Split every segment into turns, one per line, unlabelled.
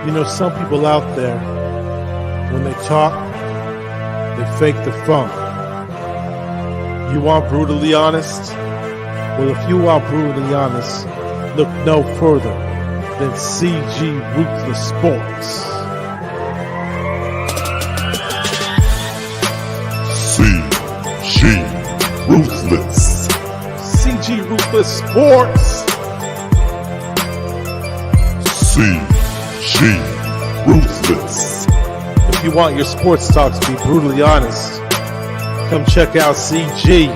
You know, some people out there, when they talk, they fake the funk. You want brutally honest? Well, if you want brutally honest, look no further than CG Ruthless Sports.
CG Ruthless.
CG Ruthless Sports.
CG Ruthless.
If you want your sports talk to be brutally honest, come check out CG.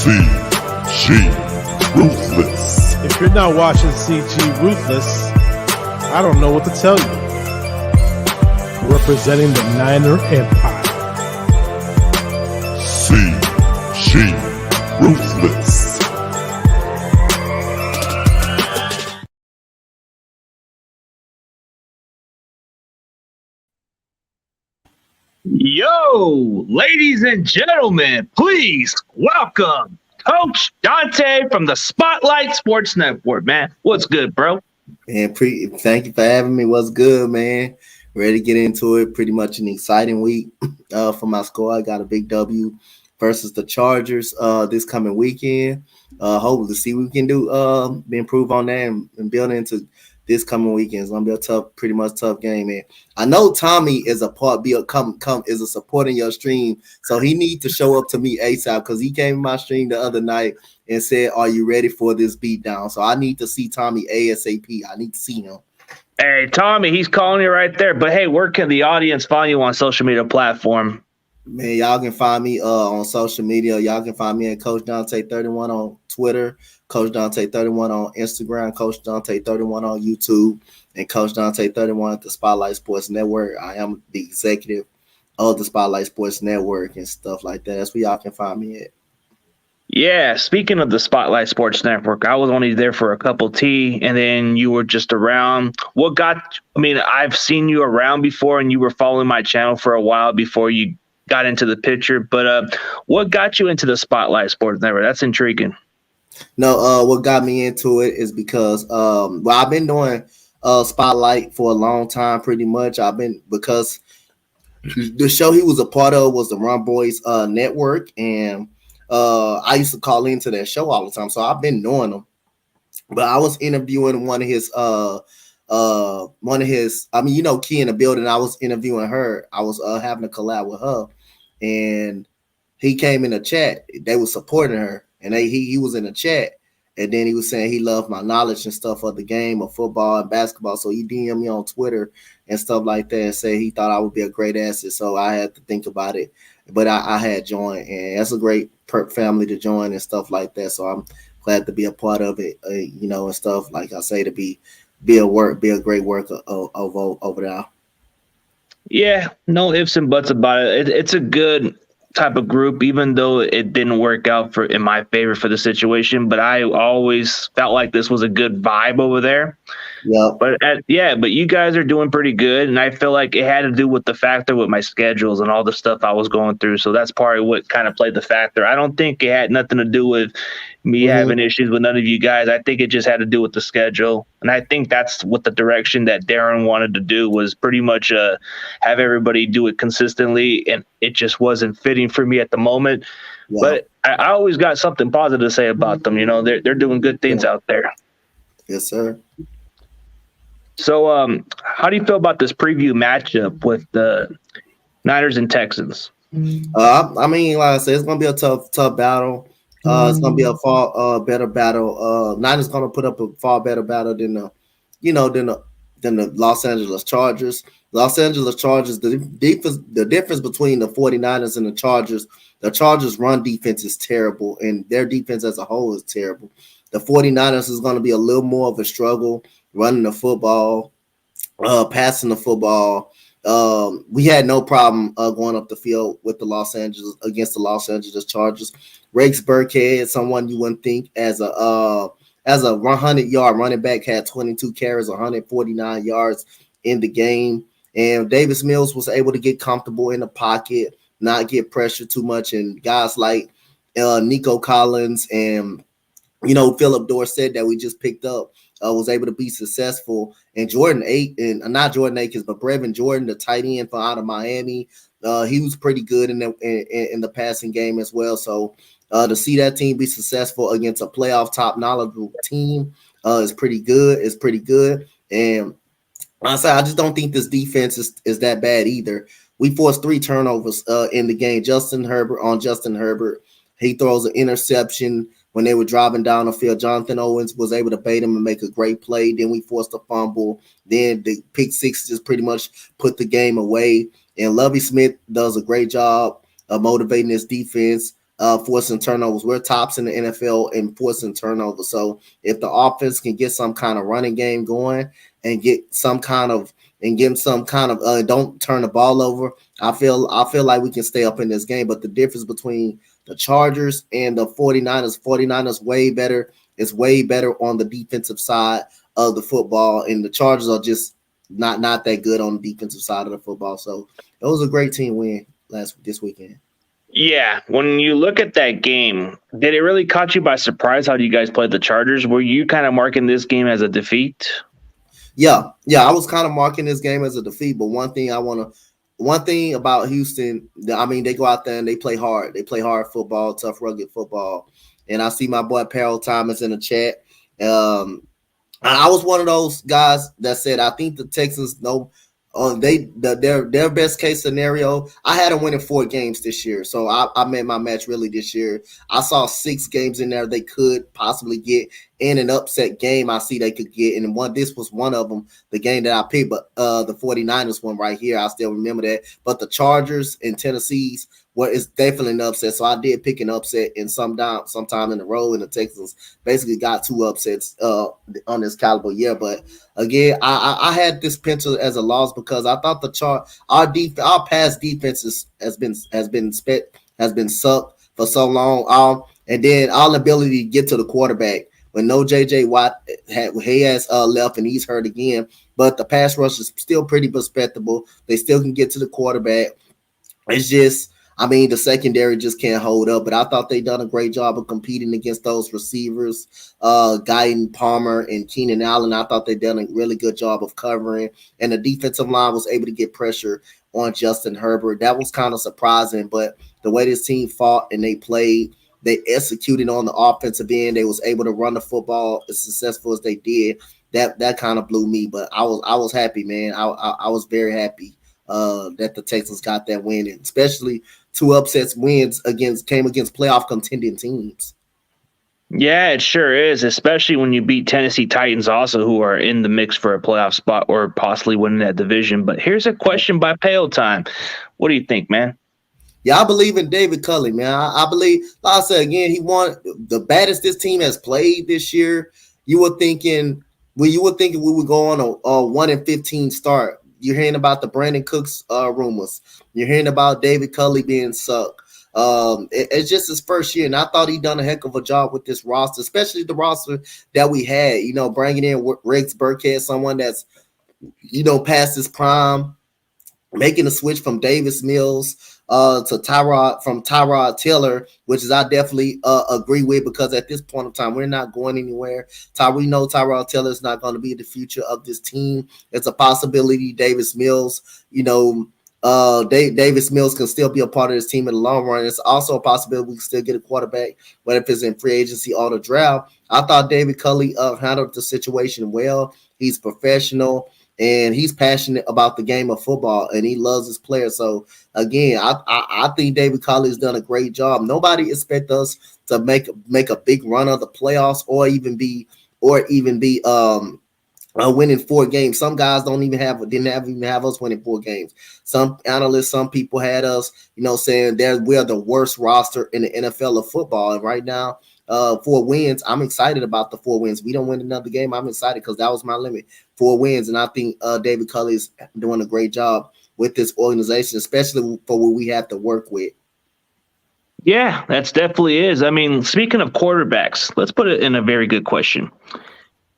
CG Ruthless.
If you're not watching CG Ruthless, I don't know what to tell you. Representing the Niner Empire.
CG Ruthless.
Yo, ladies and gentlemen, please welcome Coach Donte from the Spotlight Sports Network, man. What's good, bro?
Man, thank you for having me. What's good, man? Ready to get into it. Pretty much an exciting week for my squad. I got a big W versus the Chargers this coming weekend. Hopefully see what we can do, improve on that and build into this coming weekend. It's gonna be a pretty much tough game, man. I know Tommy is is a supporting your stream, so he need to show up to me ASAP because he came in my stream the other night and said, "Are you ready for this beatdown?" So I need to see Tommy ASAP. I need to see him.
Hey, Tommy, he's calling you right there. But hey, where can the audience find you on social media platform?
Man, y'all can find me on social media. Y'all can find me at Coach Donte31 on Twitter, Coach Donte31 on Instagram, Coach Donte31 on YouTube, and Coach Donte31 at the Spotlight Sports Network. I am the executive of the Spotlight Sports Network and stuff like that. That's where y'all can find me at.
Yeah, speaking of the Spotlight Sports Network, I was only there for a couple tea, and then you were just around. I've seen you around before, and you were following my channel for a while before you got into the picture. But what got you into the Spotlight Sports Network? That's intriguing.
No, what got me into it is because I've been doing Spotlight for a long time, pretty much. Because the show he was a part of was the Run Boys Network, and I used to call into that show all the time, so I've been knowing him. But I was interviewing one of his Key in the building. I was interviewing her. I was having a collab with her, and he came in the chat. They were supporting her, and he was in the chat, and then he was saying he loved my knowledge and stuff of the game of football and basketball. So he DM'd me on Twitter and stuff like that and said he thought I would be a great asset. So I had to think about it, but I had joined, and that's a great family to join and stuff like that. So I'm glad to be a part of it, and stuff like I say, to be a great worker over there.
Yeah, no ifs and buts about it. It's a good type of group, even though it didn't work out in my favor for the situation. But I always felt like this was a good vibe over there.
Yeah.
But you guys are doing pretty good, and I feel like it had to do with the factor with my schedules and all the stuff I was going through. So that's probably what kind of played the factor. I don't think it had nothing to do with me having issues with none of you guys. I think it just had to do with the schedule, and I think that's what the direction that Darren wanted to do was pretty much have everybody do it consistently, and it just wasn't fitting for me at the moment. Yeah. But I always got something positive to say about them. They're doing good things out there.
Yes, sir.
So, how do you feel about this preview matchup with the Niners and Texans?
Like I said, it's gonna be a tough battle. It's gonna be a far better battle. Niners gonna put up a far better battle than the Los Angeles Chargers. Los Angeles Chargers, the difference between the 49ers and the Chargers run defense is terrible, and their defense as a whole is terrible. The 49ers is going to be a little more of a struggle running the football, passing the football. We had no problem going up the field with against the Los Angeles Chargers. Rex Burkhead, someone you wouldn't think as a 100-yard running back, had 22 carries, 149 yards in the game. And Davis Mills was able to get comfortable in the pocket, not get pressured too much. And guys like Nico Collins and Philip Dorsett that we just picked up was able to be successful. And Jordan not Jordan Akins, but Brevin Jordan, the tight end from out of Miami, he was pretty good in the passing game as well. So to see that team be successful against a playoff top knowledgeable team is pretty good. It's pretty good. And honestly, I just don't think this defense is that bad either. We forced 3 turnovers in the game. Justin Herbert. He throws an interception when they were driving down the field. Jonathan Owens was able to bait him and make a great play. Then we forced a fumble. Then the pick 6 just pretty much put the game away. And Lovie Smith does a great job of motivating his defense, forcing turnovers. We're tops in the NFL in forcing turnovers. So if the offense can get some kind of running game going and get some kind of don't turn the ball over, I feel like we can stay up in this game. But the difference between the Chargers and the 49ers way better. It's way better on the defensive side of the football, and the Chargers are just not that good on the defensive side of the football. So it was a great team win this weekend.
Yeah, when you look at that game, did it really caught you by surprise how you guys played the Chargers? Were you kind of marking this game as a defeat?
Yeah, I was kind of marking this game as a defeat. But one thing about Houston, I mean, they go out there and they play hard. They play hard football, tough, rugged football. And I see my boy Peril Thomas in the chat. I was one of those guys that said I think the Texans know their best case scenario. I had them winning 4 games this year, so I made my match really this year. I saw 6 games in there they could possibly get in an upset game. I see they could get, and this was one of them, the game that I picked, but the 49ers one right here, I still remember that. But the Chargers and Tennessee's it's definitely an upset. So I did pick an upset in sometime in a row, and the Texans basically got 2 upsets on this caliber year. But again, I had this pencil as a loss because I thought our pass defense has been sucked for so long. And then our ability to get to the quarterback when no JJ Watt has left and he's hurt again. But the pass rush is still pretty respectable. They still can get to the quarterback. It's just, I mean, the secondary just can't hold up, but I thought they done a great job of competing against those receivers, Guyton, Palmer, and Keenan Allen. I thought they done a really good job of covering, and the defensive line was able to get pressure on Justin Herbert. That was kind of surprising, but the way this team fought and they played, they executed on the offensive end. They was able to run the football as successful as they did. That kind of blew me, but I was happy, man. I was very happy that the Texans got that win, and especially 2 upsets wins came against playoff contending teams.
Yeah, it sure is, especially when you beat Tennessee Titans also, who are in the mix for a playoff spot or possibly winning that division. But here's a question by Pale Time. What do you think, man?
Yeah, I believe in David Culley, man. I believe, like I said, again, he won the baddest this team has played this year. You were thinking we would go on a 1-15 start. You're hearing about the Brandon Cooks rumors. You're hearing about David Culley being sucked. It's just his first year, and I thought he done a heck of a job with this roster, especially the roster that we had. You know, bringing in Rex Burkhead, someone that's, past his prime, making a switch from Davis Mills to Tyrod Taylor, which is I definitely agree with, because at this point in time, we're not going anywhere. We know Tyrod Taylor is not going to be the future of this team. It's a possibility Davis Mills, Davis Mills can still be a part of this team in the long run. It's also a possibility we can still get a quarterback, whether if it's in free agency or the draft. I thought David Culley handled the situation well. He's professional, and he's passionate about the game of football, and he loves his players. So again, I think David Culley has done a great job. Nobody expect us to make a big run of the playoffs or even be winning 4 games. Some guys didn't even have us winning 4 games. Some analysts, some people had us, saying we're the worst roster in the NFL of football. And right now, 4 wins. I'm excited about the 4 wins. We don't win another game, I'm excited because that was my limit. 4 wins, and I think David Culley is doing a great job with this organization, especially for what we have to work with.
Yeah, that's definitely is. I mean, speaking of quarterbacks, let's put it in a very good question.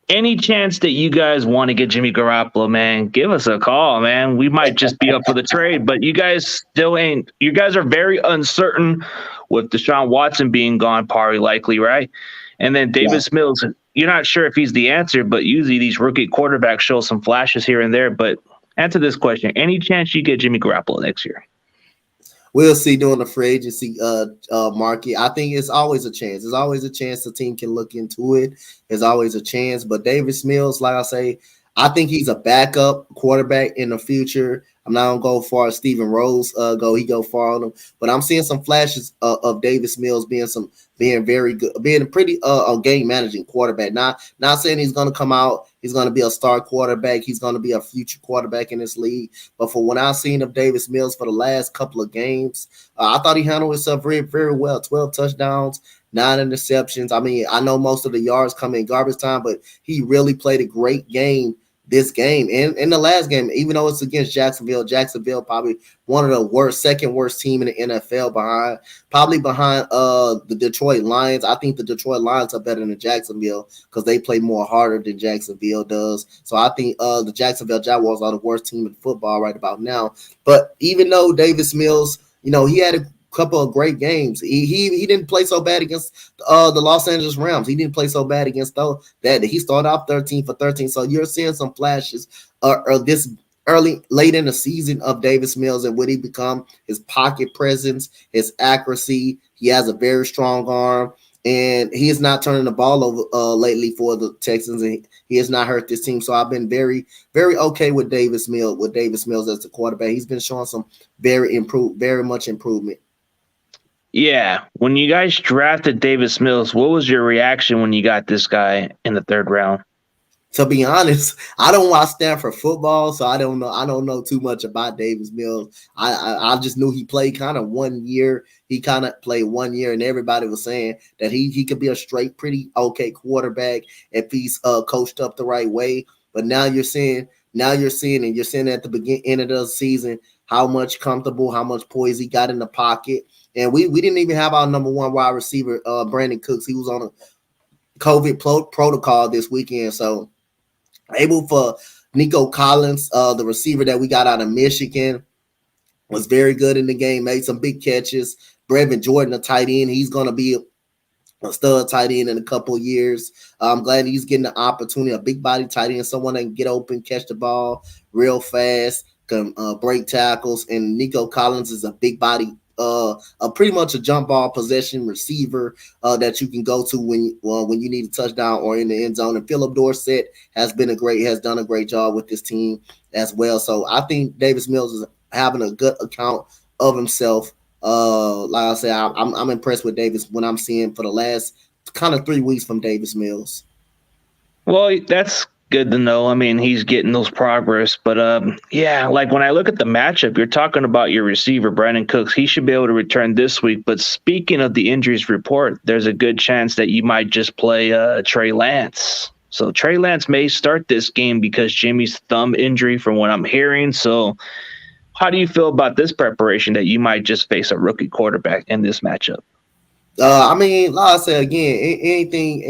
Any chance that you guys want to get Jimmy Garoppolo, man, give us a call, man. We might just be up for the trade, but you guys still ain't. You guys are very uncertain with Deshaun Watson being gone, probably likely, right? And then Davis Mills, you're not sure if he's the answer, but usually these rookie quarterbacks show some flashes here and there. But answer this question: any chance you get Jimmy Garoppolo next year?
We'll see during the free agency market. I think it's always a chance. There's always a chance the team can look into it. There's always a chance. But Davis Mills, like I say, I think he's a backup quarterback in the future. I'm not gonna go far as Stephen Rose go. He go far on him, but I'm seeing some flashes of Davis Mills being very good, being a pretty a game managing quarterback. Not saying he's gonna come out. He's gonna be a star quarterback. He's gonna be a future quarterback in this league. But for what I've seen of Davis Mills for the last couple of games, I thought he handled himself very, very well. 12 touchdowns, 9 interceptions. I mean, I know most of the yards come in garbage time, but he really played a great game this game and in the last game, even though it's against Jacksonville. Jacksonville probably one of the second worst team in the NFL behind the Detroit Lions. I think the Detroit Lions are better than Jacksonville because they play more harder than Jacksonville does. So I think the Jacksonville Jaguars are the worst team in football right about now. But even though Davis Mills, he had a couple of great games. He didn't play so bad against the Los Angeles Rams. He didn't play so bad against that. He started off 13 for 13. So you're seeing some flashes this late in the season of Davis Mills and what he become, his pocket presence, his accuracy. He has a very strong arm, and he is not turning the ball over lately for the Texans, and he has not hurt this team. So I've been very, very okay with Davis Mills as the quarterback. He's been showing some very much improvement.
Yeah. When you guys drafted Davis Mills, what was your reaction when you got this guy in the third round?
To be honest, I don't watch Stanford football, so I don't know too much about Davis Mills. I just knew he played kind of 1 year. He kind of played 1 year, and everybody was saying that he could be a straight, pretty okay quarterback if he's coached up the right way. But now you're seeing at the end of the season how much poise he got in the pocket. And we didn't even have our number one wide receiver, Brandon Cooks. He was on a COVID protocol this weekend. So able for Nico Collins, the receiver that we got out of Michigan, was very good in the game, made some big catches. Brevin Jordan, a tight end, he's going to be a stud tight end in a couple of years. I'm glad he's getting the opportunity, a big body tight end, someone that can get open, catch the ball real fast, can break tackles. And Nico Collins is a big body, pretty much a jump ball possession receiver that you can go to when you need a touchdown or in the end zone. And Philip Dorsett has done a great job with this team as well. So I think Davis Mills is having a good account of himself. Like I said, I'm impressed with Davis when I'm seeing for the last kind of 3 weeks from Davis Mills.
Well, that's good to know. I mean, he's getting those progress, but yeah, like when I look at the matchup, you're talking about your receiver, Brandon Cooks. He should be able to return this week. But speaking of the injuries report, there's a good chance that you might just play Trey Lance. So Trey Lance may start this game because Jimmy's thumb injury, from what I'm hearing. So how do you feel about this preparation that you might just face a rookie quarterback in this matchup?
I mean, like I said again, anything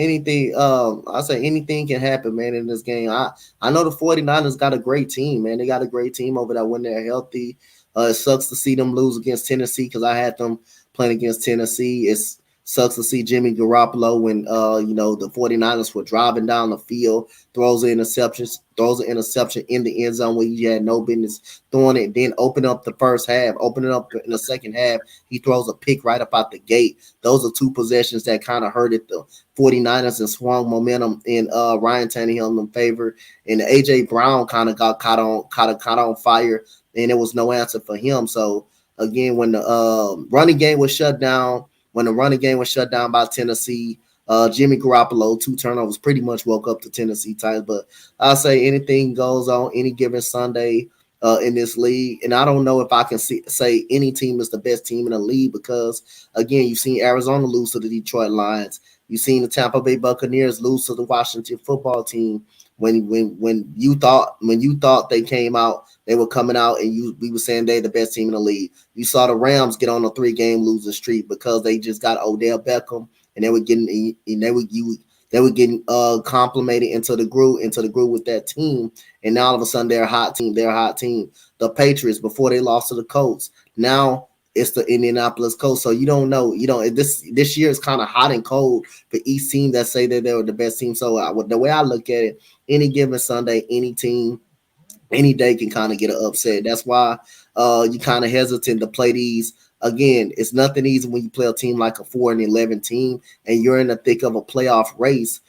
can happen, man, in this game. I know the 49ers got a great team, man. They got a great team over there when they're healthy. It sucks to see them lose against Tennessee because I had them playing against Tennessee. It sucks to see Jimmy Garoppolo when the 49ers were driving down the field, throws an interception in the end zone where he had no business throwing it, then open up the first half, open it up in the second half. He throws a pick right up out the gate. Those are 2 possessions that kind of hurted the 49ers and swung momentum in Ryan Tannehill in favor. And AJ Brown kind of got caught on fire, and there was no answer for him. So again, when the running game was shut down by Tennessee, Jimmy Garoppolo, 2 turnovers, pretty much woke up the Tennessee Titans. But I'll say anything goes on any given Sunday in this league. And I don't know if I can say any team is the best team in the league because, again, you've seen Arizona lose to the Detroit Lions. You've seen the Tampa Bay Buccaneers lose to the Washington football team. When you thought they came out, they were coming out, and we were saying they're the best team in the league. You saw the Rams get on a 3-game losing streak because they just got Odell Beckham, and they were getting complimented into the groove with that team. And now all of a sudden they're a hot team. The Patriots, before they lost to the Colts, now it's the Indianapolis Colts. So you don't know. This year is kind of hot and cold for each team that say that they were the best team. So the way I look at it, any given Sunday, any team, any day can kind of get an upset. That's why you kind of hesitant to play these. Again, it's nothing easy when you play a team like a 4-11 team and you're in the thick of a playoff race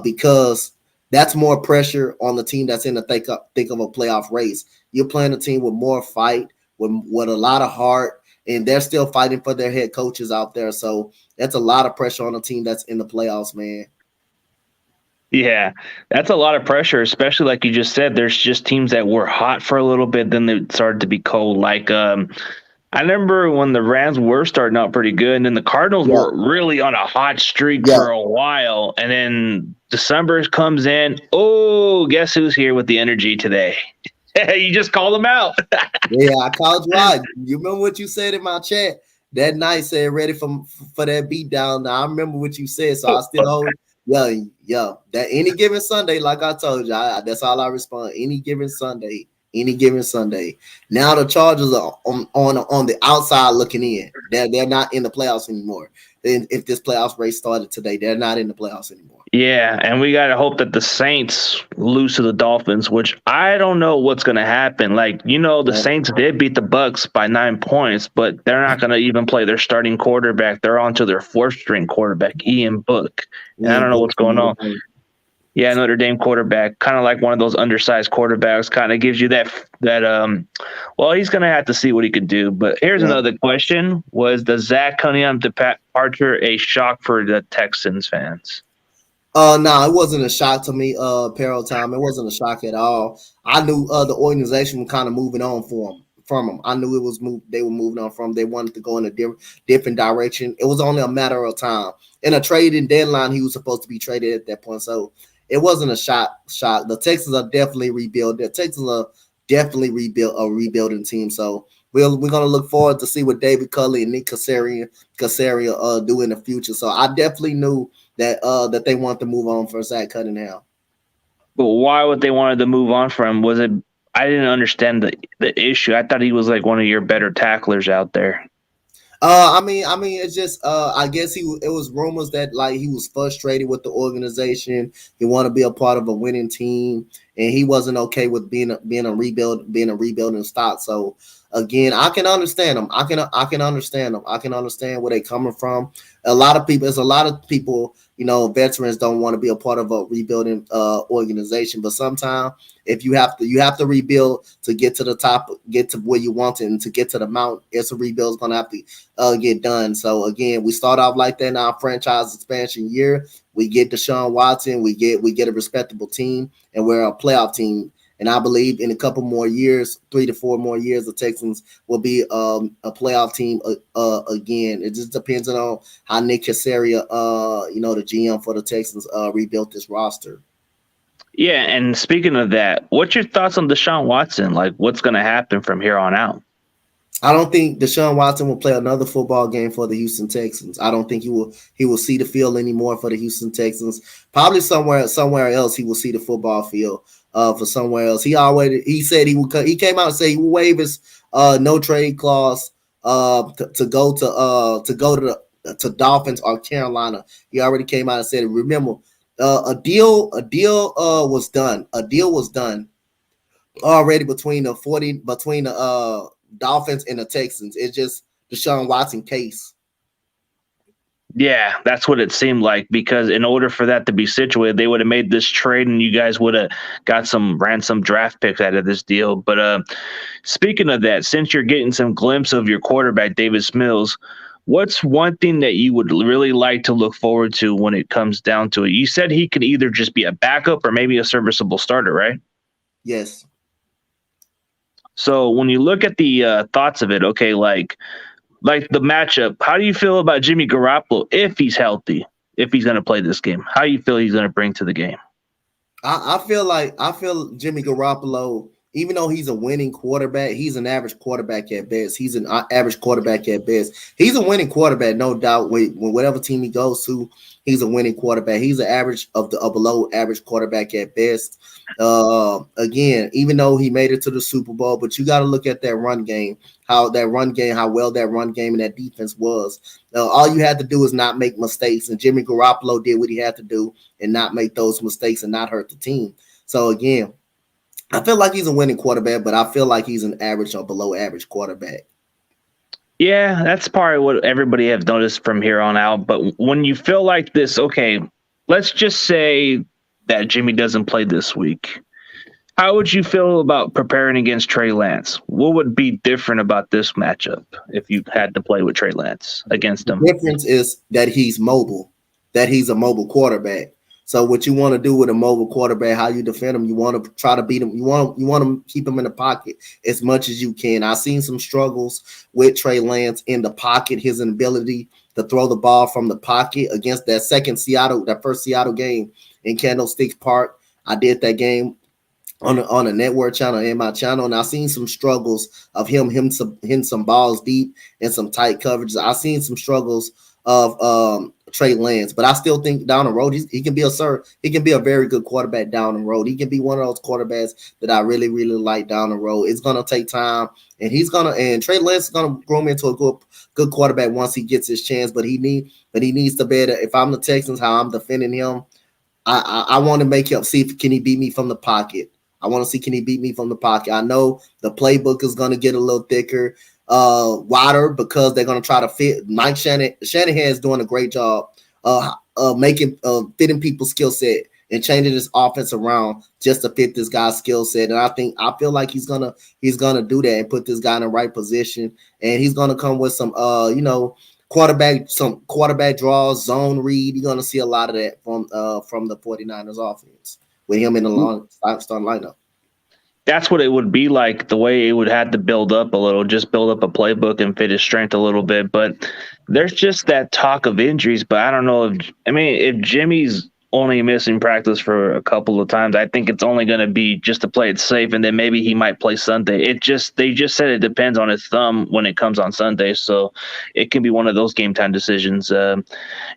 because that's more pressure on the team that's in the thick of a playoff race. You're playing a team with more fight, with a lot of heart, and they're still fighting for their head coaches out there. So that's a lot of pressure on a team that's in the playoffs, man.
Yeah, that's a lot of pressure, especially like you just said. There's just teams that were hot for a little bit, then they started to be cold. Like I remember when the Rams were starting out pretty good, and then the Cardinals were really on a hot streak for a while, and then December comes in. Oh, guess who's here with the energy today? You just called them out.
Yeah, I called you out. You remember what you said in my chat that night? Said ready for that beat down. Now I remember what you said, so I still hold. Yeah. That any given Sunday, like I told you, that's all I respond. Any given Sunday. Now the Chargers are on the outside looking in. They're not in the playoffs anymore. Then if this playoffs race started today, they're not in the playoffs anymore.
Yeah, and we got to hope that the Saints lose to the Dolphins, which I don't know what's going to happen. Like, the Saints did beat the Bucks by 9 points, but they're not going to even play their starting quarterback. They're on to their fourth-string quarterback, Ian Book. And I don't know what's going on. Yeah, Notre Dame quarterback, kind of like one of those undersized quarterbacks, kind of gives you that. Well, he's going to have to see what he can do. But here's another question: was the Zach Cunningham departure a shock for the Texans fans?
No, it wasn't a shock to me, Peril Time. It wasn't a shock at all. I knew the organization was kind of moving on from him. I knew they were moving on from him. They wanted to go in a different direction. It was only a matter of time. In a trading deadline, he was supposed to be traded at that point. So it wasn't a shock. The Texans are definitely rebuild. The Texans are definitely rebuilding team. So we're gonna look forward to see what David Culley and Nick Casaria do in the future. So I definitely knew that they want to move on for Zach Cunningham.
But why would they wanted to move on from? Was it? I didn't understand the issue. I thought he was like one of your better tacklers out there.
I mean, it's just I guess it was rumors that like he was frustrated with the organization. He wanted to be a part of a winning team, and he wasn't okay with being a rebuilding stock. So again, I can understand him. I can understand them. I can understand where they're coming from. There's a lot of people, veterans don't want to be a part of a rebuilding organization, but sometimes if you have to rebuild to get to the top, get to where you want it, and to get to the mountain, it's a rebuild is going to have to get done. So again, we start off like that in our franchise expansion year. We get Deshaun Watson, we get a respectable team, and we're a playoff team. And I believe in a couple more years, 3 to 4 more years, the Texans will be a playoff team again. It just depends on how Nick Casaria, the GM for the Texans, rebuilt this roster.
Yeah, and speaking of that, what's your thoughts on Deshaun Watson? Like, what's going to happen from here on out?
I don't think Deshaun Watson will play another football game for the Houston Texans. I don't think he will see the field anymore for the Houston Texans. Probably somewhere else he will see the football field. For somewhere else, he said he would. He came out and said he would waive his no trade clause to go to Dolphins or Carolina. He already came out and said, remember, a deal was done. A deal was done already between the Dolphins and the Texans. It's just Deshaun Watson case.
Yeah, that's what it seemed like, because in order for that to be situated, they would have made this trade and you guys would have got some ransom draft picks out of this deal. But speaking of that, since you're getting some glimpse of your quarterback, Davis Mills, what's one thing that you would really like to look forward to when it comes down to it? You said he could either just be a backup or maybe a serviceable starter, right?
Yes.
So when you look at the thoughts of it, okay, like the matchup, how do you feel about Jimmy Garoppolo if he's healthy, if he's going to play this game? How do you feel he's going to bring to the game?
I feel Jimmy Garoppolo even though he's a winning quarterback, he's an average quarterback at best. He's an average quarterback at best. He's a winning quarterback, no doubt. When whatever team he goes to, he's a winning quarterback. He's an average of a below average quarterback at best. Again, even though he made it to the Super Bowl, but you got to look at that run game, how well that run game and that defense was. All you had to do is not make mistakes, and Jimmy Garoppolo did what he had to do and not make those mistakes and not hurt the team. So again, I feel like he's a winning quarterback, but I feel like he's an average or below average quarterback.
Yeah, that's probably what everybody has noticed from here on out. But when you feel like this, okay, let's just say that Jimmy doesn't play this week. How would you feel about preparing against Trey Lance? What would be different about this matchup if you had to play with Trey Lance against him?
The difference is that he's mobile, that he's a mobile quarterback. So what you want to do with a mobile quarterback, how you defend him, you want to try to beat him. You want to keep him in the pocket as much as you can. I've seen some struggles with Trey Lance in the pocket, his inability to throw the ball from the pocket against that first Seattle game in Candlestick Park. I did that game on a network channel and my channel, and I've seen some struggles of him hitting some balls deep and some tight coverages. I've seen some struggles of Trey Lance, but I still think down the road he can be a very good quarterback down the road. He can be one of those quarterbacks that I really, really like down the road. It's gonna take time, and Trey Lance is gonna grow him into a good quarterback once he gets his chance. But he needs to better. If I'm the Texans, how I'm defending him, I want to make him see if can he beat me from the pocket. I want to see can he beat me from the pocket. I know the playbook is gonna get a little thicker, wider, because they're going to try to fit. Mike Shanahan is doing a great job fitting people's skill set and changing his offense around just to fit this guy's skill set. And I feel like he's gonna do that and put this guy in the right position. And he's gonna come with some quarterback draws, zone read. You're gonna see a lot of that from the 49ers offense with him in the starting lineup.
That's what it would be like, the way it would have to build up a little, just build up a playbook and fit his strength a little bit. But there's just that talk of injuries. But I don't know if Jimmy's only missing practice for a couple of times, I think it's only going to be just to play it safe, and then maybe he might play Sunday. They just said it depends on his thumb when it comes on Sunday, so it can be one of those game time decisions. And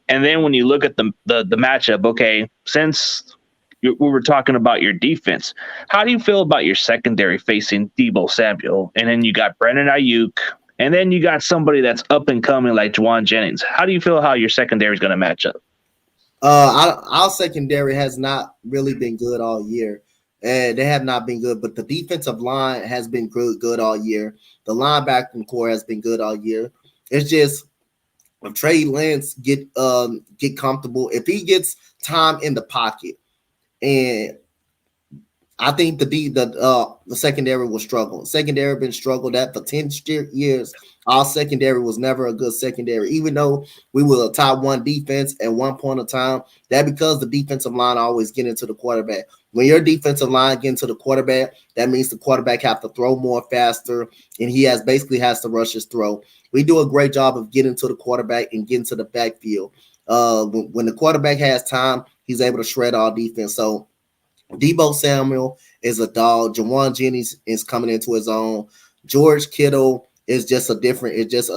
then when you look at the matchup, okay, since we were talking about your defense, how do you feel about your secondary facing Deebo Samuel? And then you got Brandon Ayuk, and then you got somebody that's up and coming like Juwan Jennings. How do you feel how your secondary is going to match up?
Our secondary has not really been good all year. They have not been good, but the defensive line has been good all year. The linebacking core has been good all year. It's just if Trey Lance get comfortable, if he gets time in the pocket, and I think the secondary will struggle. Secondary been struggled at for 10 years. Our secondary was never a good secondary, even though we were a top one defense at one point in time. That because the defensive line always get into the quarterback. When your defensive line get into the quarterback, that means the quarterback have to throw more faster, and he basically has to rush his throw. We do a great job of getting to the quarterback and getting to the backfield. When the quarterback has time, he's able to shred our defense. So Deebo Samuel is a dog. Juwan Jennings is coming into his own. George Kittle is just a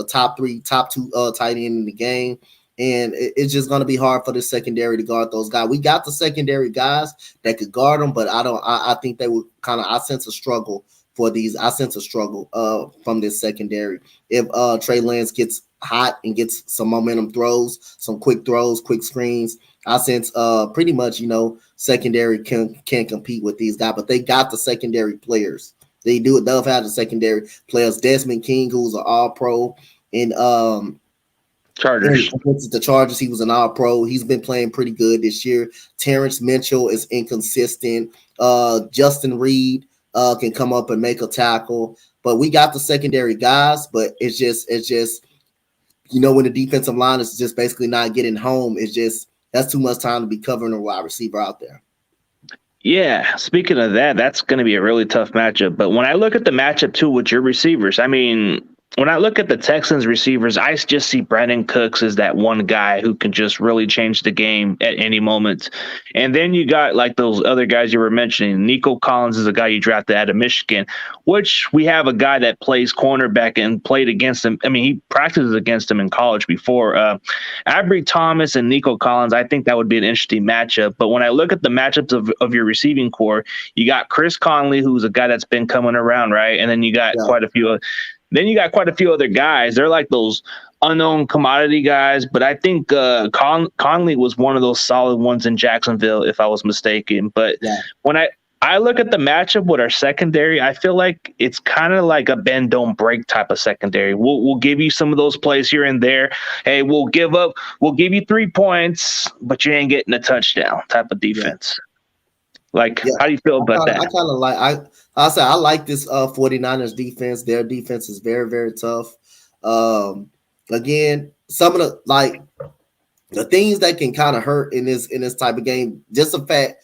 top two tight end in the game. And it's just going to be hard for the secondary to guard those guys. We got the secondary guys that could guard them, but I think they would I sense a struggle for these. I sense a struggle from this secondary. If Trey Lance gets hot and gets some momentum throws, some quick throws, quick screens, I sense pretty much, secondary can compete with these guys, but they got the secondary players. They'll have the secondary players. Desmond King, who's an all-pro in
Chargers.
The Chargers, he was an all-pro. He's been playing pretty good this year. Terrence Mitchell is inconsistent. Justin Reed can come up and make a tackle. But we got the secondary guys, but it's just when the defensive line is just basically not getting home, that's too much time to be covering a wide receiver out there.
Yeah, speaking of that, that's going to be a really tough matchup. But when I look at the matchup too with your receivers, when I look at the Texans receivers, I just see Brandon Cooks as that one guy who can just really change the game at any moment. And then you got like those other guys you were mentioning. Nico Collins is a guy you drafted out of Michigan, which we have a guy that plays cornerback and played against him. I mean, he practices against him in college before. Abry Thomas and Nico Collins, I think that would be an interesting matchup. But when I look at the matchups of your receiving core, you got Chris Conley, who's a guy that's been coming around, right? And then you got quite a few other guys. They're like those unknown commodity guys, but I think Conley was one of those solid ones in Jacksonville, if I was mistaken. But when I look at the matchup with our secondary, I feel like it's kind of like a bend don't break type of secondary. We'll give you some of those plays here and there. Hey, we'll give you 3 points, but you ain't getting a touchdown type of defense. How do you feel about that?
I kind of like I like this 49ers defense. Their defense is very, very tough. Again, some of the things that can kind of hurt in this type of game, just the fact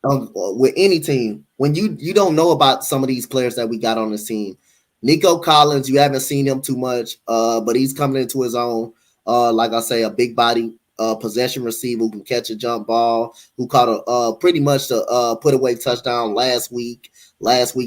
with any team, when you don't know about some of these players that we got on this team. Nico Collins, you haven't seen him too much, but he's coming into his own. Like I say, a big body possession receiver who can catch a jump ball, who caught a pretty much the put away touchdown last week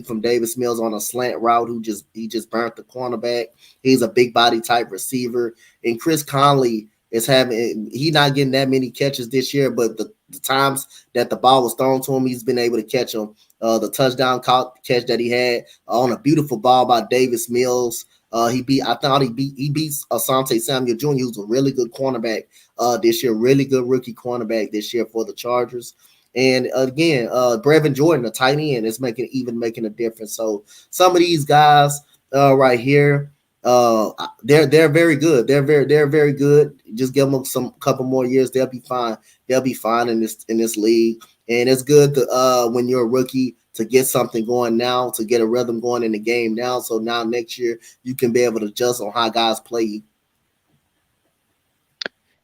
from Davis Mills on a slant route. He just burnt the cornerback. He's a big body type receiver, and Chris Conley he's not getting that many catches this year, but the times that the ball was thrown to him, he's been able to catch them. The touchdown catch that he had on a beautiful ball by Davis Mills. He beat Asante Samuel Jr., who's a really good cornerback this year, really good rookie cornerback this year for the Chargers. And again, Brevin Jordan, a tight end, is making a difference. So some of these guys right here, they're very good. They're very good. Just give them some couple more years, they'll be fine. They'll be fine in this league. And it's good to when you're a rookie to get something going now, to get a rhythm going in the game now. So now next year you can be able to adjust on how guys play.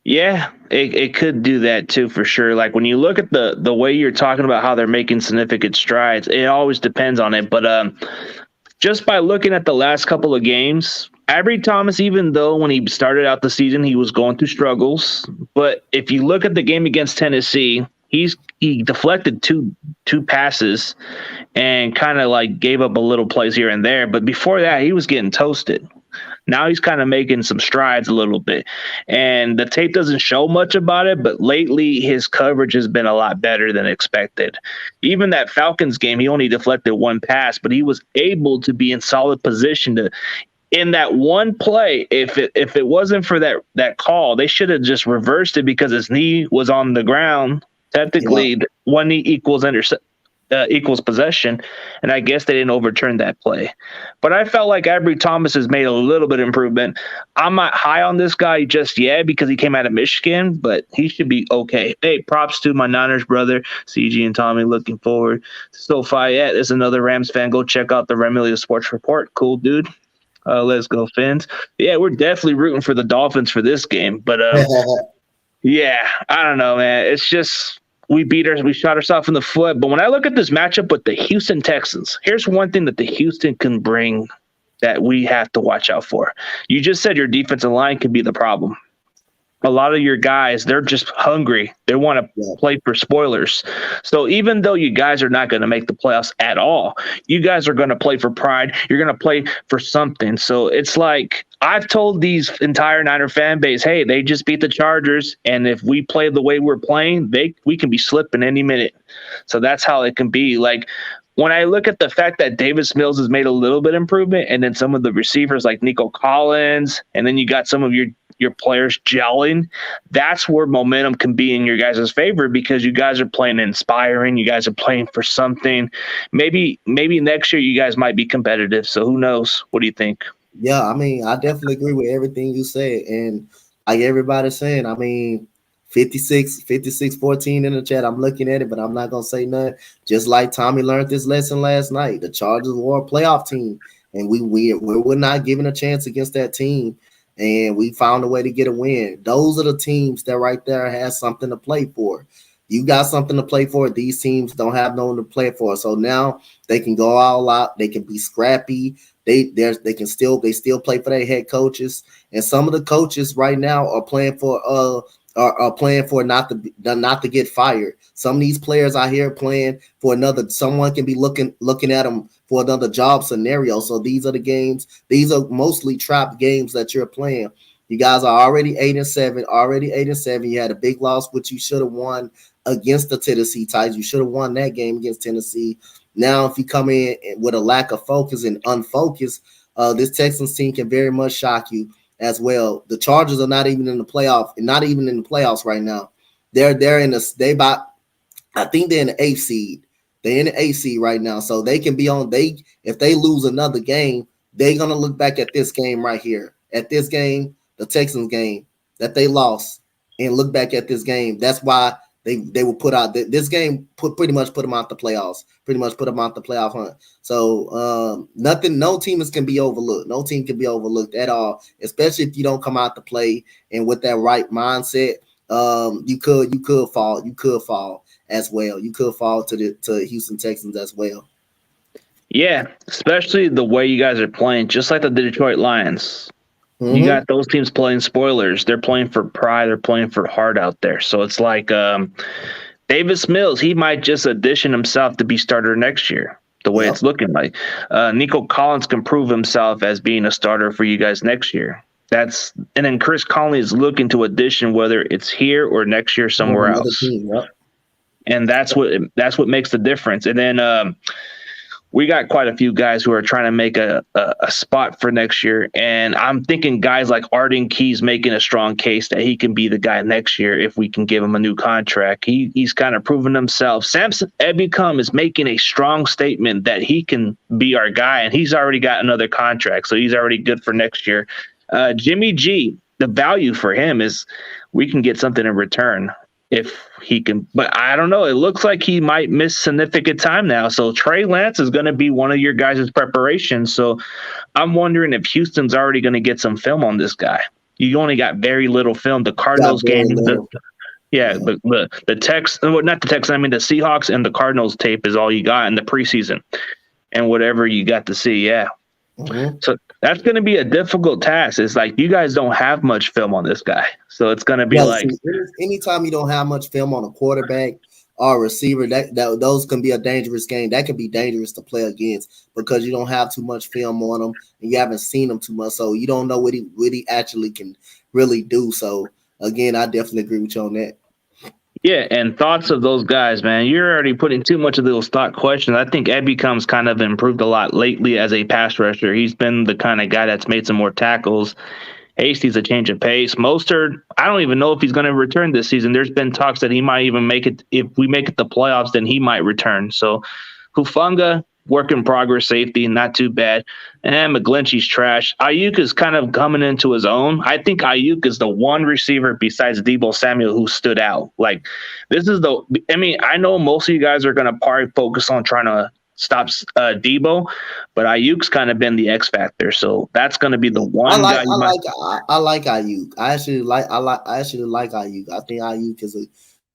Yeah, it could do that too, for sure. Like when you look at the way you're talking about how they're making significant strides, it always depends on it. But just by looking at the last couple of games, Abry Thomas, even though when he started out the season, he was going through struggles. But if you look at the game against Tennessee, he deflected two passes and kind of like gave up a little plays here and there. But before that, he was getting toasted. Now he's kind of making some strides a little bit. And the tape doesn't show much about it, but lately his coverage has been a lot better than expected. Even that Falcons game, he only deflected one pass, but he was able to be in solid position to, in that one play, if it wasn't for that call, they should have just reversed it because his knee was on the ground. Technically, one knee equals possession, and I guess they didn't overturn that play. But I felt like Abry Thomas has made a little bit of improvement. I'm not high on this guy just yet because he came out of Michigan, but he should be okay. Hey, props to my Niners brother, CG and Tommy. Looking forward to SoFi. Yeah, there's another Rams fan. Go check out the Remilio Sports Report. Cool, dude. Let's go, Fins. Yeah, we're definitely rooting for the Dolphins for this game. But, yeah, I don't know, man. It's just we shot ourselves in the foot. But when I look at this matchup with the Houston Texans, here's one thing that the Houston can bring that we have to watch out for. You just said your defensive line could be the problem. A lot of your guys, they're just hungry. They want to play for spoilers. So even though you guys are not going to make the playoffs at all, you guys are going to play for pride. You're going to play for something. So it's like I've told these entire Niner fan base, hey, they just beat the Chargers, and if we play the way we're playing, we can be slipping any minute. So that's how it can be. Like when I look at the fact that Davis Mills has made a little bit improvement, and then some of the receivers like Nico Collins, and then you got some of your players gelling, that's where momentum can be in your guys' favor because you guys are playing inspiring. You guys are playing for something. Maybe next year you guys might be competitive. So who knows? What do you think?
Yeah, I mean, I definitely agree with everything you said. And like everybody's saying, I mean, 56-14 in the chat. I'm looking at it, but I'm not going to say nothing. Just like Tommy learned this lesson last night. The Chargers were a playoff team, and we're not given a chance against that team. And we found a way to get a win. Those are the teams that right there has something to play for. You got something to play for. These teams don't have no one to play for. So now they can go all out. They can be scrappy. They still play for their head coaches. And some of the coaches right now are playing for are playing for not to get fired. Some of these players out here playing for another. Someone can be looking at them for another job scenario. So these are the games. These are mostly trap games that you're playing. You guys are already 8-7. Already 8-7. You had a big loss, which you should have won against the Tennessee Titans. You should have won that game against Tennessee. Now, if you come in with a lack of focus and unfocused, this Texans team can very much shock you as well. The Chargers are not even in the playoffs right now. They're in the I think they're in the 8th seed. They're in the 8th seed right now, so they can be on. If they lose another game, they're gonna look back at this game right here, at this game, the Texans game that they lost, and look back at this game. That's why they will put out this game. Pretty much put them out the playoffs. Pretty much put them out the playoff hunt. So no team can be overlooked. No team can be overlooked at all, especially if you don't come out to play and with that right mindset. You could fall. You could fall as well. You could fall to Houston Texans as well.
Yeah, especially the way you guys are playing, just like the Detroit Lions. Mm-hmm. You got those teams playing spoilers. They're playing for pride. They're playing for heart out there. So it's like Davis Mills, he might just audition himself to be starter next year, the way it's looking like. Nico Collins can prove himself as being a starter for you guys next year. And then Chris Conley is looking to audition, whether it's here or next year somewhere else.
Team, yep.
And that's what makes the difference. And then we got quite a few guys who are trying to make a spot for next year. And I'm thinking guys like Arden Key's making a strong case that he can be the guy next year if we can give him a new contract. He's kind of proven himself. Samson Ebicom is making a strong statement that he can be our guy, and he's already got another contract, so he's already good for next year. Jimmy G, the value for him is we can get something in return if he can, but I don't know. It looks like he might miss significant time now. So Trey Lance is going to be one of your guys' preparations. So I'm wondering if Houston's already going to get some film on this guy. You only got very little film. The Cardinals game, the Seahawks and the Cardinals tape is all you got in the preseason and whatever you got to see. Yeah. Mm-hmm. So that's going to be a difficult task. It's like you guys don't have much film on this guy. So it's going to be
anytime you don't have much film on a quarterback or a receiver, that those can be a dangerous game. That can be dangerous to play against because you don't have too much film on them and you haven't seen him too much. So you don't know what he actually can really do. So again, I definitely agree with you on that.
Yeah, and thoughts of those guys, man. You're already putting too much of those stock questions. I think Ebicom's kind of improved a lot lately as a pass rusher. He's been the kind of guy that's made some more tackles. Hasty's a change of pace. Mostert, I don't even know if he's going to return this season. There's been talks that he might even make it. If we make it the playoffs, then he might return. So Hufanga, work in progress safety, not too bad. And McGlinchey's trash. Ayuk is kind of coming into his own. I think Ayuk is the one receiver besides Deebo Samuel who stood out. Like, I know most of you guys are going to probably focus on trying to stop Deebo, but Ayuk's kind of been the X factor. So that's going to be the one guy.
I like Ayuk. I actually like Ayuk. I think Ayuk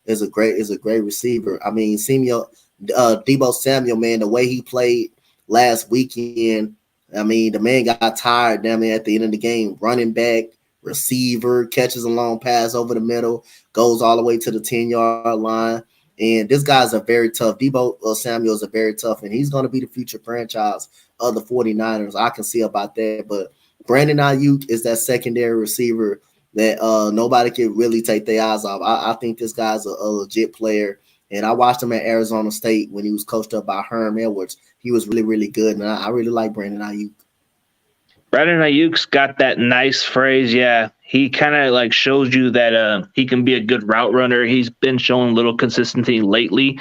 is a great receiver. I mean, Deebo Samuel, man, the way he played last weekend, I mean, the man got tired, damn it, at the end of the game. Running back, receiver, catches a long pass over the middle, goes all the way to the 10-yard line. And this guy's a very tough. Deebo Samuel is a very tough, and he's going to be the future franchise of the 49ers. I can see about that. But Brandon Ayuk is that secondary receiver that nobody can really take their eyes off. I think this guy's a legit player. And I watched him at Arizona State when he was coached up by Herm Edwards. He was really, really good. And I really like Brandon Ayuk.
Brandon Ayuk's got that nice phrase. Yeah, he kind of like shows you that he can be a good route runner. He's been showing little consistency lately.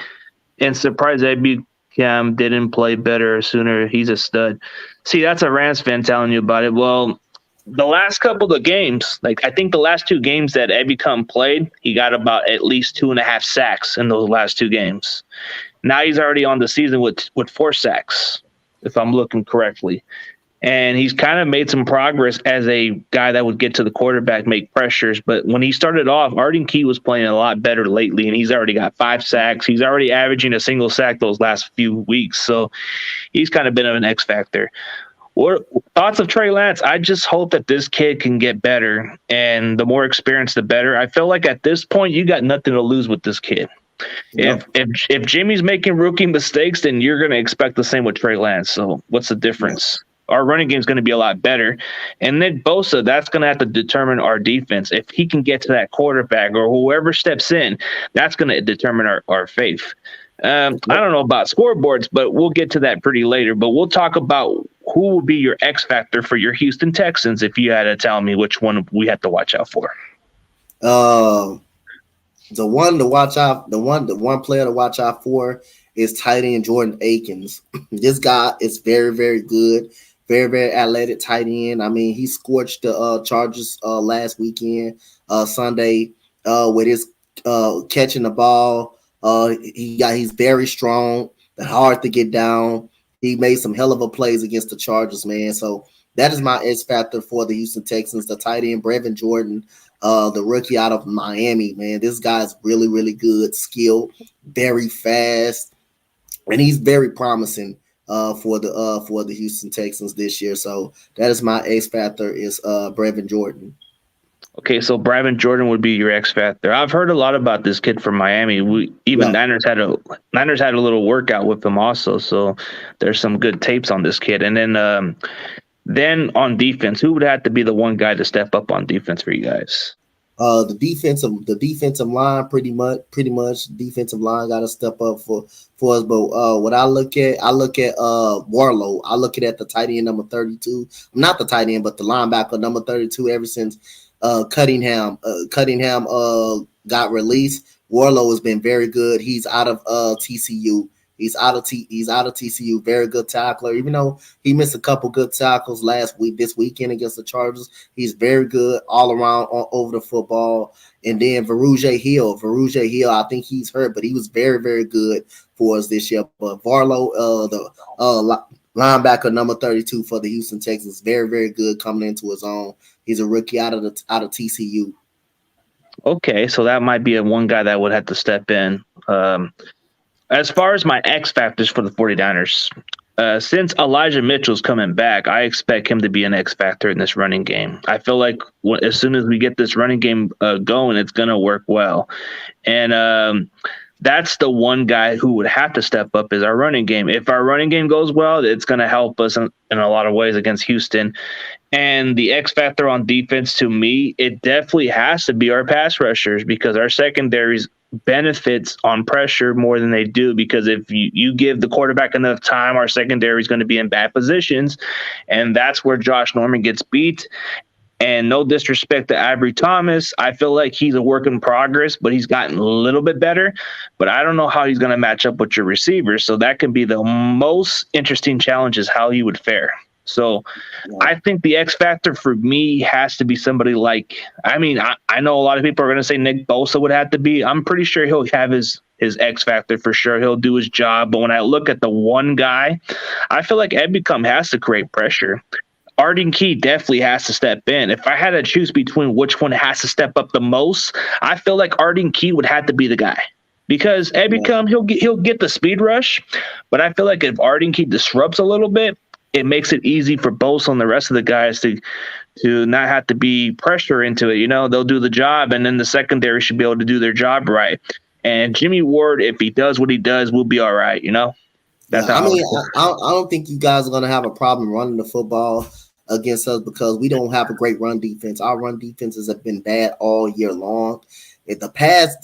And surprised Ebicom didn't play better sooner. He's a stud. See, that's a Rams fan telling you about it. Well, the last couple of games, like I think the last two games that Ebicom played, he got about at least 2.5 sacks in those last two games. Now he's already on the season with 4 sacks, if I'm looking correctly. And he's kind of made some progress as a guy that would get to the quarterback, make pressures. But when he started off, Arden Key was playing a lot better lately, and he's already got 5 sacks. He's already averaging a single sack those last few weeks. So he's kind of been an X factor. What thoughts of Trey Lance? I just hope that this kid can get better, and the more experience, the better. I feel like at this point, you got nothing to lose with this kid.
Yep.
If Jimmy's making rookie mistakes, then you're going to expect the same with Trey Lance. So what's the difference? Our running game is going to be a lot better. And then Bosa, that's going to have to determine our defense. If he can get to that quarterback or whoever steps in, that's going to determine our faith. I don't know about scoreboards, but we'll get to that pretty later. But we'll talk about who will be your X factor for your Houston Texans if you had to tell me which one we have to watch out for.
The one to watch out, the one player to watch out for is tight end Jordan Akins. This guy is very, very good. Very, very athletic tight end. I mean, he scorched the Chargers last weekend, Sunday, with his catching the ball. He's very strong, hard to get down. He made some hell of a plays against the Chargers, man. So that is my X factor for the Houston Texans. The tight end Brevin Jordan, the rookie out of Miami, man. This guy's really, really good, skilled, very fast, and he's very promising. For the Houston Texans this year. So that is my X factor is Brevin Jordan.
Okay, so Brevin Jordan would be your X factor. I've heard a lot about this kid from Miami. Niners had a little workout with him also. So there's some good tapes on this kid. And then on defense, who would have to be the one guy to step up on defense for you guys?
The defensive line pretty much defensive line got to step up for us. But what I look at Warlow. I look at the tight end number 32. Not the tight end, but the linebacker number 32. Ever since Cunningham got released, Warlow has been very good. He's out of TCU. He's out of TCU. Very good tackler. Even though he missed a couple good tackles this weekend against the Chargers, he's very good all around over the football. And then Veruja Hill, I think he's hurt, but he was very, very good for us this year. But Varlow, the linebacker number 32 for the Houston Texans, very, very good coming into his own. He's a rookie out of TCU.
Okay, so that might be one guy that would have to step in. As far as my X factors for the 49ers, since Elijah Mitchell's coming back, I expect him to be an X factor in this running game. I feel like as soon as we get this running game going, it's going to work well. And that's the one guy who would have to step up is our running game. If our running game goes well, it's going to help us in a lot of ways against Houston. And the X factor on defense, to me, it definitely has to be our pass rushers because our secondaries benefits on pressure more than they do, because if you give the quarterback enough time, our secondary is going to be in bad positions, and that's where Josh Norman gets beat. And no disrespect to Avery Thomas, I feel like he's a work in progress, but he's gotten a little bit better. But I don't know how he's going to match up with your receivers, so that can be the most interesting challenge is how he would fare. So I think the X factor for me has to be somebody like, I know a lot of people are going to say Nick Bosa would have to be. I'm pretty sure he'll have his X factor for sure. He'll do his job. But when I look at the one guy, I feel like Ebicom has to create pressure. Arden Key definitely has to step in. If I had to choose between which one has to step up the most, I feel like Arden Key would have to be the guy. Because Ebicom, he'll get the speed rush. But I feel like if Arden Key disrupts a little bit, it makes it easy for Bosa and the rest of the guys to not have to be pressure into it. They'll do the job, and then the secondary should be able to do their job right. And Jimmy Ward, if he does what he does, we'll be all right. That's how
I don't think you guys are going to have a problem running the football against us because we don't have a great run defense. Our run defenses have been bad all year long. If the pass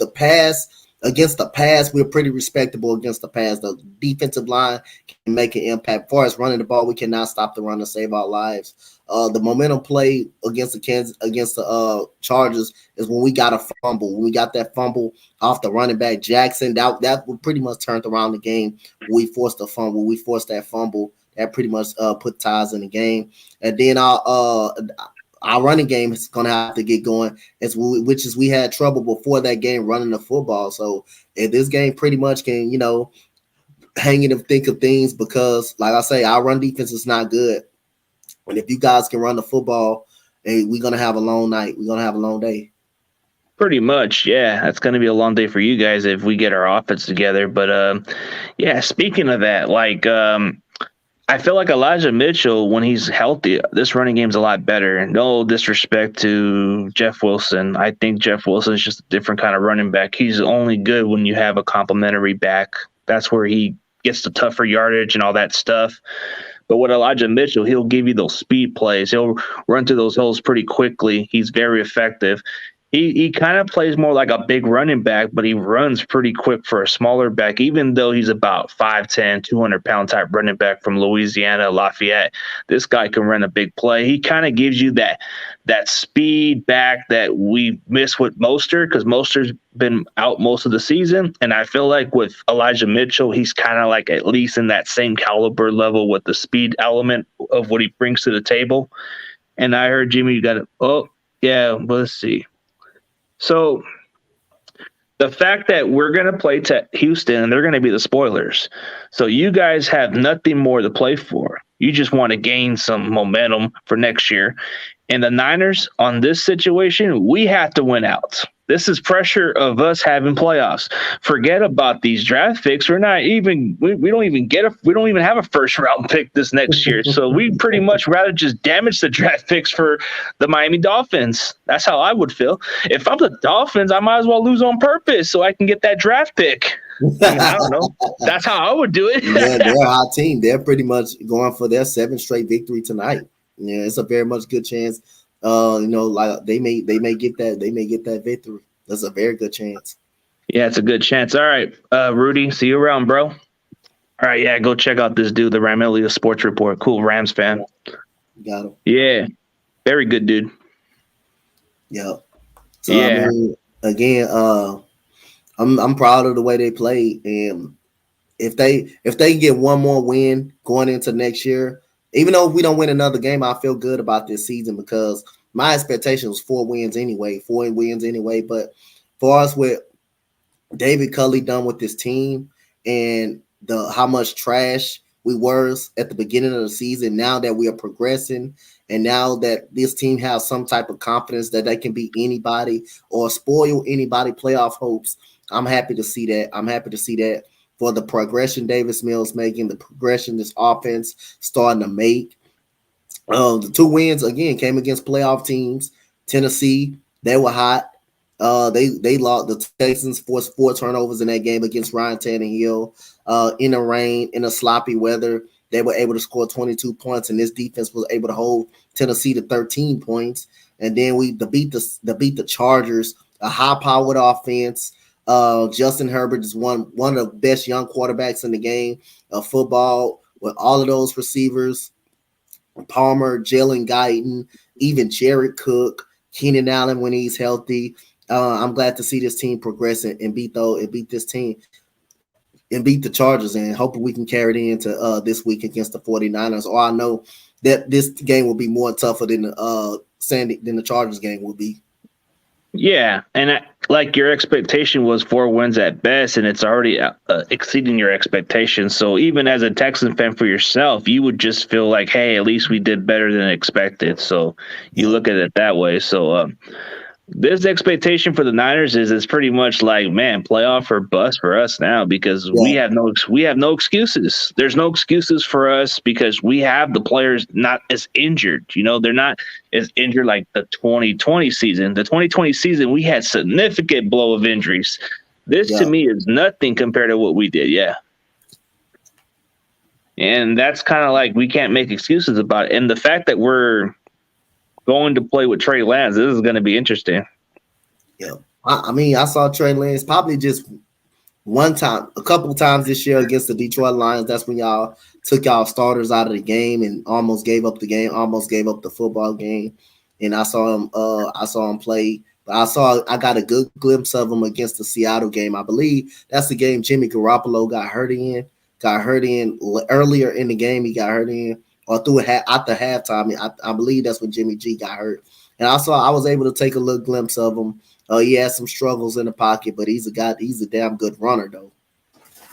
against the pass, we're pretty respectable against the pass. The defensive line can make an impact. As far as running the ball, we cannot stop the run to save our lives. The momentum play against the Chargers is when we got a fumble. When we got that fumble off the running back Jackson, that pretty much turned around the game. We forced the fumble. We forced that fumble. That pretty much put ties in the game. And then our running game is going to have to get going, which is we had trouble before that game running the football. So if this game pretty much can, hang in and think of things because, like I say, our run defense is not good. And if you guys can run the football, hey, we're gonna have a long night. We're gonna have a long day.
Pretty much, yeah. That's going to be a long day for you guys if we get our offense together. But yeah, speaking of that, like I feel like Elijah Mitchell, when he's healthy, this running game's a lot better. No disrespect to Jeff Wilson. I think Jeff Wilson is just a different kind of running back. He's only good when you have a complimentary back. That's where he gets the tougher yardage and all that stuff. But with Elijah Mitchell, he'll give you those speed plays. He'll run through those holes pretty quickly. He's very effective. He kind of plays more like a big running back, but he runs pretty quick for a smaller back, even though he's about 5'10", 200-pound type running back from Louisiana, Lafayette. This guy can run a big play. He kind of gives you that speed back that we miss with Mostert, because Mostert's been out most of the season. And I feel like with Elijah Mitchell, he's kind of like at least in that same caliber level with the speed element of what he brings to the table. And I heard, Jimmy, you got it. Oh, yeah, let's see. So the fact that we're going to play Houston and they're going to be the spoilers. So you guys have nothing more to play for. You just want to gain some momentum for next year. And the Niners, on this situation, we have to win out. This is pressure of us having playoffs. Forget about these draft picks. We're not even we don't even have a first round pick this next year. So we pretty much rather just damage the draft picks for the Miami Dolphins. That's how I would feel. If I'm the Dolphins, I might as well lose on purpose so I can get that draft pick. I don't know. That's how I would do it.
Yeah, they're a hot team. They're pretty much going for their 7th straight victory tonight. Yeah, it's a very much good chance. Like they may get that victory. That's a very good chance.
Yeah, it's a good chance. All right, Rudy, see you around, bro. All right, yeah, go check out this dude, the Ramelia Sports Report. Cool Rams fan.
Got him.
Yeah, very good dude.
Yeah. So
yeah.
I mean, again, I'm proud of the way they played, and if they get one more win going into next year, even though if we don't win another game, I feel good about this season because my expectation was 4 wins anyway. But for us, with David Culley done with this team and how much trash we were at the beginning of the season, now that we are progressing and now that this team has some type of confidence that they can beat anybody or spoil anybody playoff hopes, I'm happy to see that. For the progression Davis Mills making, the progression this offense starting to make. The 2 wins again came against playoff teams. Tennessee, they were hot. They lost. The Texans forced 4 turnovers in that game against Ryan Tannehill. In the rain, in the sloppy weather, they were able to score 22 points, and this defense was able to hold Tennessee to 13 points. And then we beat the Chargers, a high-powered offense. Justin Herbert is one of the best young quarterbacks in the game of football with all of those receivers. Palmer, Jalen Guyton, even Jared Cook, Keenan Allen when he's healthy. I'm glad to see this team progressing and beat this team and beat the Chargers, and hoping we can carry it into this week against the 49ers. Or I know that this game will be more tougher than the Chargers game will be.
Yeah, and like your expectation was 4 wins at best, and it's already exceeding your expectations. So even as a Texan fan for yourself, you would just feel like, hey, at least we did better than expected. So you look at it that way. So this expectation for the Niners is it's pretty much like, man, playoff or bust for us now because we have no excuses. There's no excuses for us because we have the players not as injured. They're not as injured like the 2020 season. The 2020 season, we had significant blow of injuries. This to me is nothing compared to what we did. Yeah. And that's kind of like we can't make excuses about it. And the fact that we're going to play with Trey Lance, this is going to be interesting.
Yeah. I mean, I saw Trey Lance probably just a couple times this year against the Detroit Lions. That's when y'all took y'all starters out of the game and almost gave up the game, almost gave up the football game. And I saw him play. But I got a good glimpse of him against the Seattle game. I believe that's the game Jimmy Garoppolo got hurt in earlier in the game. He got hurt in. Or after halftime, I believe that's when Jimmy G got hurt. And I was able to take a little glimpse of him. He had some struggles in the pocket, but he's a damn good runner, though.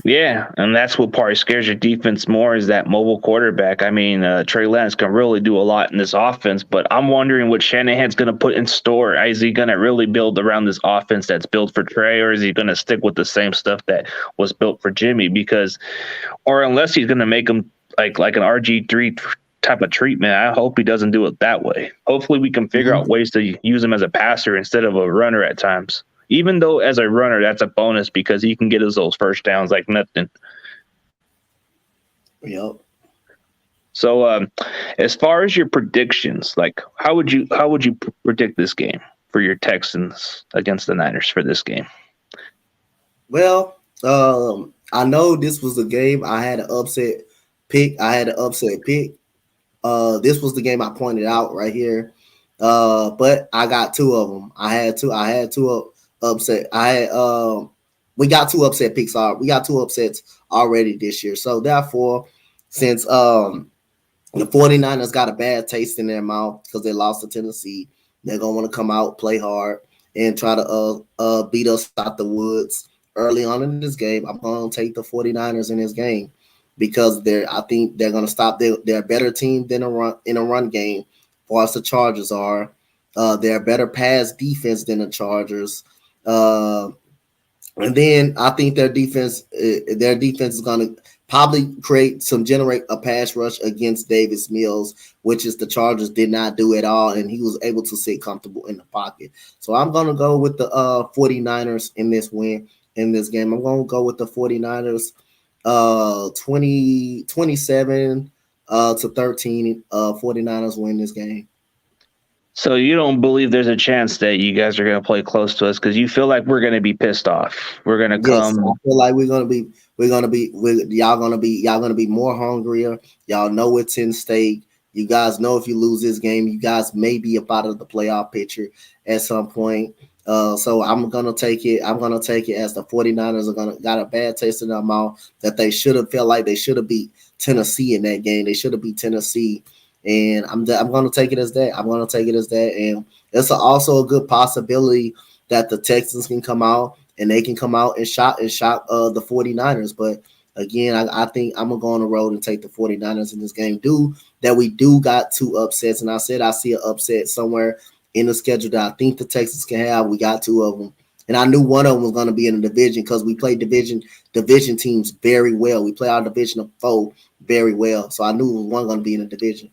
Yeah, and that's what probably scares your defense more is that mobile quarterback. I mean, Trey Lance can really do a lot in this offense, but I'm wondering what Shanahan's going to put in store. Is he going to really build around this offense that's built for Trey, or is he going to stick with the same stuff that was built for Jimmy? Because, or unless he's going to make him like an RG3 type of treatment, I hope he doesn't do it that way. Hopefully, we can figure out ways to use him as a passer instead of a runner at times. Even though as a runner, that's a bonus because he can get us those first downs like nothing.
Yep.
So, as far as your predictions, like how would you predict this game for your Texans against the Niners for this game?
Well, I know this was a game I had an upset pick. This was the game I pointed out right here. But I got two of them. I had two upset. We got two upset picks. We got two upsets already this year. So therefore, since the 49ers got a bad taste in their mouth because they lost to Tennessee, they're gonna want to come out, play hard, and try to beat us out the woods early on in this game. I'm gonna take the 49ers in this game because I think they're gonna stop. They're a better team than in a run game, far as the Chargers are. They're a better pass defense than the Chargers. And then I think their defense is going to probably generate a pass rush against Davis Mills, which is the Chargers did not do at all, and he was able to sit comfortable in the pocket. So I'm going to go with the 49ers in this game. I'm going to go with the 49ers 27 to 13. 49ers win this game.
So you don't believe there's a chance that you guys are going to play close to us because you feel like we're going to be pissed off. We're going to come.
Yes, I feel like y'all gonna be more hungrier. Y'all know it's in stake. You guys know if you lose this game, you guys may be a part of the playoff picture at some point. So I'm gonna take it. I'm gonna take it as the 49ers are got a bad taste in their mouth that they should have felt like they should have beat Tennessee in that game. They should have beat Tennessee. And I'm going to take it as that. And it's also a good possibility that the Texans can come out and they can come out and shock the 49ers. But again, I think I'm going to go on the road and take the 49ers in this game. We got two upsets. And I said I see an upset somewhere in the schedule that I think the Texans can have. We got two of them. And I knew one of them was going to be in the division because we play division teams very well. We play our division of foe very well. So I knew one going to be in the division.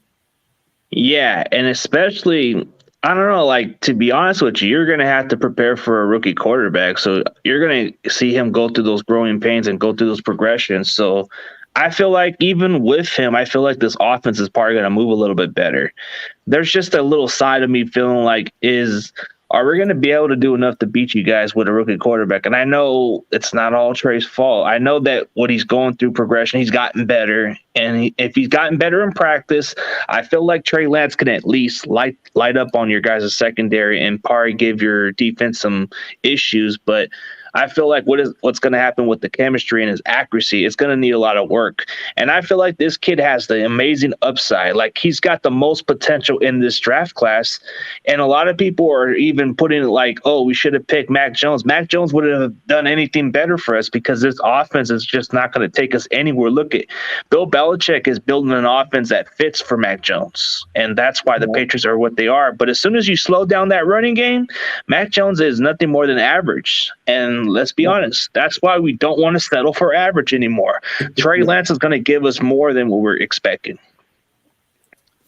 Yeah, and especially, I don't know, like, to be honest with you, you're going to have to prepare for a rookie quarterback. So you're going to see him go through those growing pains and go through those progressions. So I feel like even with him, I feel like this offense is probably going to move a little bit better. There's just a little side of me feeling like are we going to be able to do enough to beat you guys with a rookie quarterback? And I know it's not all Trey's fault. I know that what he's going through progression, he's gotten better. And if he's gotten better in practice, I feel like Trey Lance can at least light up on your guys' secondary and probably give your defense some issues. But I feel like what's going to happen with the chemistry and his accuracy, it's going to need a lot of work. And I feel like this kid has the amazing upside. Like, he's got the most potential in this draft class. And a lot of people are even putting it like, oh, we should have picked Mac Jones. Mac Jones wouldn't have done anything better for us because this offense is just not going to take us anywhere. Look at Bill Belichick is building an offense that fits for Mac Jones. And that's why the Patriots are what they are. But as soon as you slow down that running game, Mac Jones is nothing more than average. And let's be honest, that's why we don't want to settle for average anymore. Trey Lance is going to give us more than what we're expecting.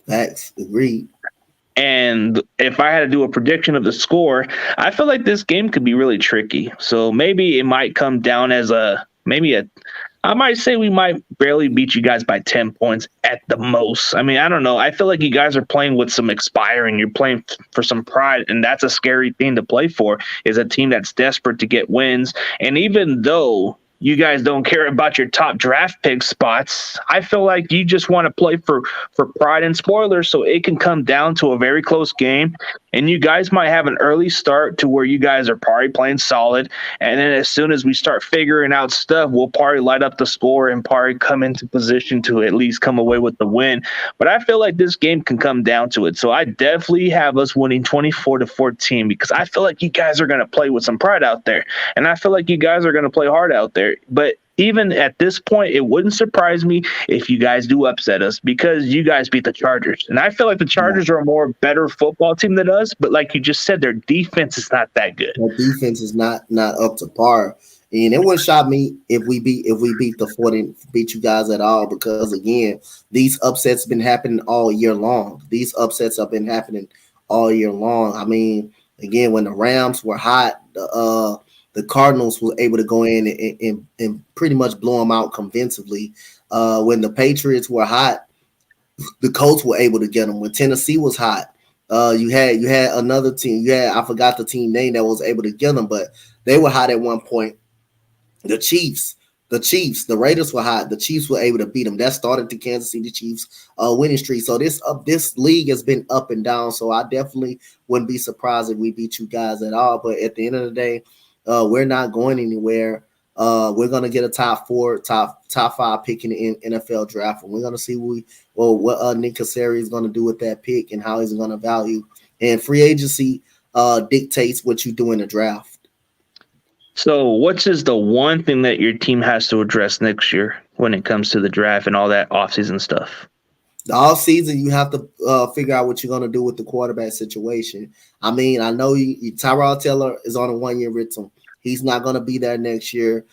Facts. Agreed.
And if I had to do a prediction of the score, I feel like this game could be really tricky. So maybe it might come down as I might say we might barely beat you guys by 10 points at the most. I mean, I don't know. I feel like you guys are playing with some expiring. You're playing for some pride, and that's a scary thing to play for, is a team that's desperate to get wins. And even though you guys don't care about your top draft pick spots, I feel like you just want to play for pride and spoilers, so it can come down to a very close game. And you guys might have an early start to where you guys are probably playing solid. And then as soon as we start figuring out stuff, we'll probably light up the score and probably come into position to at least come away with the win. But I feel like this game can come down to it. So I definitely have us winning 24-14 because I feel like you guys are going to play with some pride out there. And I feel like you guys are going to play hard out there. But even at this point, it wouldn't surprise me if you guys do upset us because you guys beat the Chargers. And I feel like the Chargers are a more better football team than us, but like you just said, their defense is not that good.
That defense is not up to par. And it wouldn't shock me if we beat beat you guys at all, because again, these upsets been happening all year long. These upsets have been happening all year long. I mean, again, when the Rams were hot, the Cardinals were able to go in and pretty much blow them out convincingly. When the Patriots were hot, the Colts were able to get them. When Tennessee was hot, you had another team. I forgot the team name that was able to get them, but they were hot at one point. The Raiders were hot. The Chiefs were able to beat them. That started the Kansas City Chiefs winning streak. So this league has been up and down. So I definitely wouldn't be surprised if we beat you guys at all. But at the end of the day, we're not going anywhere. We're gonna get a top 5 pick in the NFL draft, and we're gonna see what Nick Casseri is gonna do with that pick and how he's gonna value. And free agency dictates what you do in the draft.
So, what's is the one thing that your team has to address next year when it comes to the draft and all that offseason stuff?
The off season, you have to figure out what you're going to do with the quarterback situation. I mean, I know Tyrod Taylor is on a 1-year rental. He's not going to be there next year.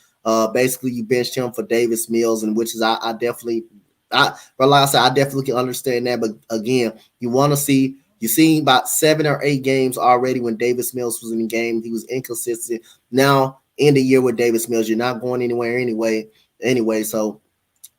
Basically, you benched him for Davis Mills, and which is I definitely can understand that. But again, you've seen about 7 or 8 games already when Davis Mills was in the game. He was inconsistent. Now, in the year with Davis Mills, you're not going anywhere anyway. So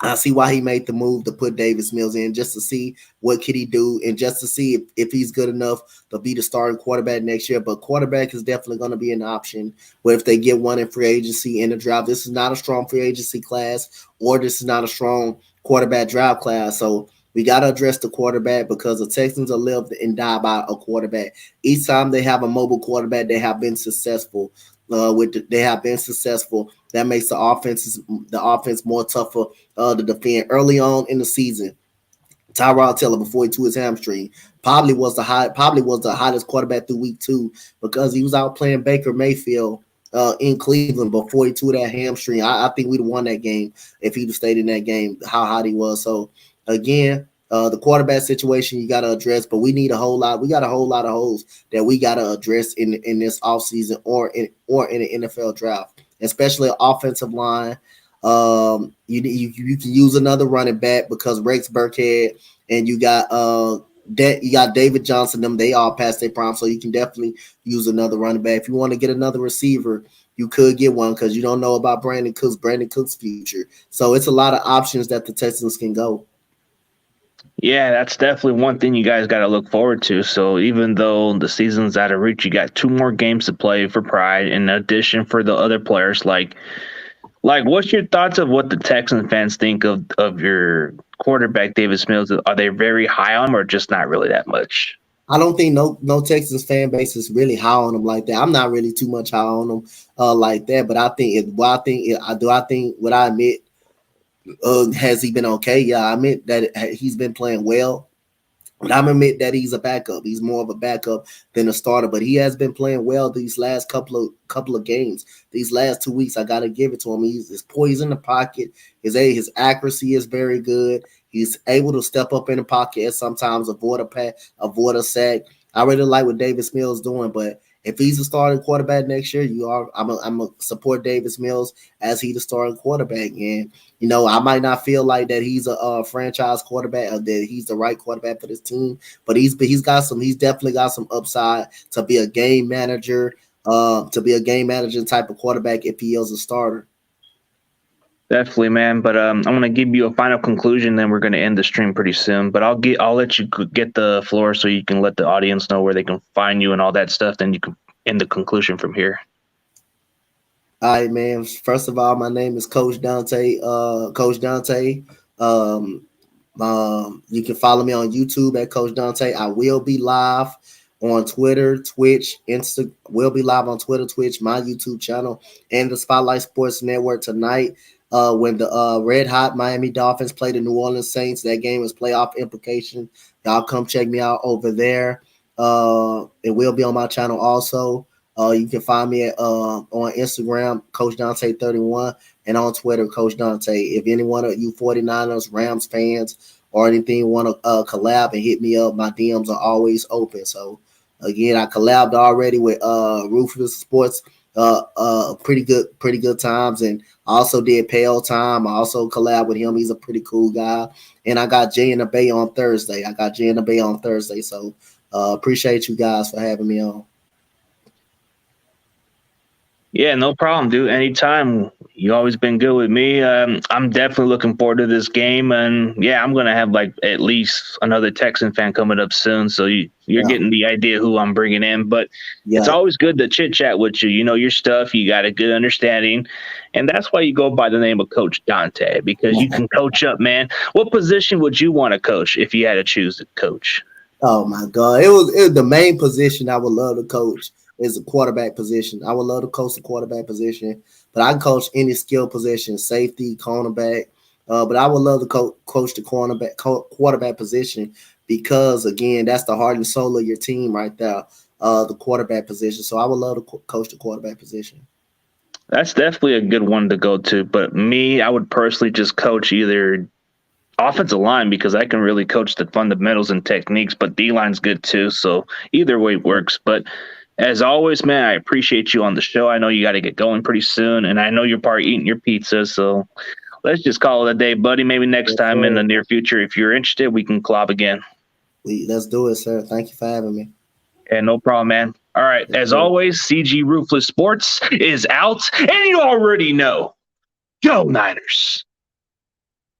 I see why he made the move to put Davis Mills in, just to see what could he do and just to see if he's good enough to be the starting quarterback next year. But quarterback is definitely going to be an option. But if they get one in free agency in the draft, this is not a strong free agency class, or this is not a strong quarterback draft class. So we got to address the quarterback, because the Texans are live and die by a quarterback. Each time they have a mobile quarterback, they have been successful. That makes the offense more tougher to defend. Early on in the season, Tyrod Taylor, before he tore his hamstring, probably was the hottest quarterback through week 2, because he was out playing Baker Mayfield in Cleveland before he tore that hamstring. I think we'd have won that game if he'd have stayed in that game, how hot he was. So again, the quarterback situation you got to address, but we got a whole lot of holes that we got to address in this offseason or in the NFL draft, especially offensive line. You can use another running back, because Rex Burkhead and you got David Johnson. They all past their prime, so you can definitely use another running back. If you want to get another receiver, you could get one, because you don't know about Brandon Cook's future. So it's a lot of options that the Texans can go.
Yeah, that's definitely one thing you guys got to look forward to. So even though the season's out of reach, you got 2 more games to play for pride, in addition for the other players. Like what's your thoughts of what the Texans fans think of your quarterback, Davis Mills? Are they very high on him, or just not really that much?
I don't think no Texans fan base is really high on him like that. I'm not really too much high on him like that. But I think what I admit. Has he been okay? Yeah, I admit that he's been playing well. But I'm admit that he's a backup. He's more of a backup than a starter. But he has been playing well these last couple of games. These last 2 weeks, I gotta give it to him. He's poised in the pocket. His accuracy is very good. He's able to step up in the pocket and sometimes avoid a sack. I really like what Davis Mills doing, but if he's a starting quarterback next year, I'm a support Davis Mills as he's the starting quarterback. And I might not feel like that he's a franchise quarterback, or that he's the right quarterback for this team, but he's definitely got some upside to be a game manager, type of quarterback if he is a starter.
Definitely, man. But I'm gonna give you a final conclusion, then we're gonna end the stream pretty soon. But I'll let you get the floor so you can let the audience know where they can find you and all that stuff. Then you can end the conclusion from here.
All right, man. First of all, my name is Coach Donte. Coach Donte. You can follow me on YouTube at Coach Donte. I will be live on Twitter, Twitch, Insta. We'll be live on Twitter, Twitch, my YouTube channel, and the Spotlight Sports Network tonight. When the red hot Miami Dolphins play the New Orleans Saints, that game is playoff implication. Y'all come check me out over there. It will be on my channel also. You can find me on Instagram, Coach Donte 31, and on Twitter, Coach Donte. If any one of you 49ers, Rams fans, or anything want to collab and hit me up, my DMs are always open. So again, I collabed already with Ruthless Sports, pretty good times, and I also did Pale Time. I also collab with him. He's a pretty cool guy. And I got Jay in the Bay on Thursday. So appreciate you guys for having me on.
Yeah, no problem, dude. Anytime. You always been good with me. I'm definitely looking forward to this game, and yeah, I'm gonna have like at least another Texan fan coming up soon. So you're getting the idea who I'm bringing in. But it's always good to chit chat with you. You know your stuff. You got a good understanding, and that's why you go by the name of Coach Donte, because you can coach up, man. What position would you want to coach if you had to choose to coach?
Oh my God, it was the main position I would love to coach is a quarterback position. I would love to coach the quarterback position, but I can coach any skill position, safety, cornerback. But I would love to coach the quarterback position because again, that's the heart and soul of your team right there, the quarterback position. So I would love to coach the quarterback position.
That's definitely a good one to go to. But me, I would personally just coach either offensive line because I can really coach the fundamentals and techniques, but D-line's good too. So either way works. But as always, man, I appreciate you on the show. I know you got to get going pretty soon, and I know you're probably eating your pizza. So let's just call it a day, buddy. Maybe next time in the near future, if you're interested, we can collab again.
Let's do it, sir. Thank you for having me.
Yeah, no problem, man. All right. As always, CG Ruthless Sports is out, and you already know. Go Niners.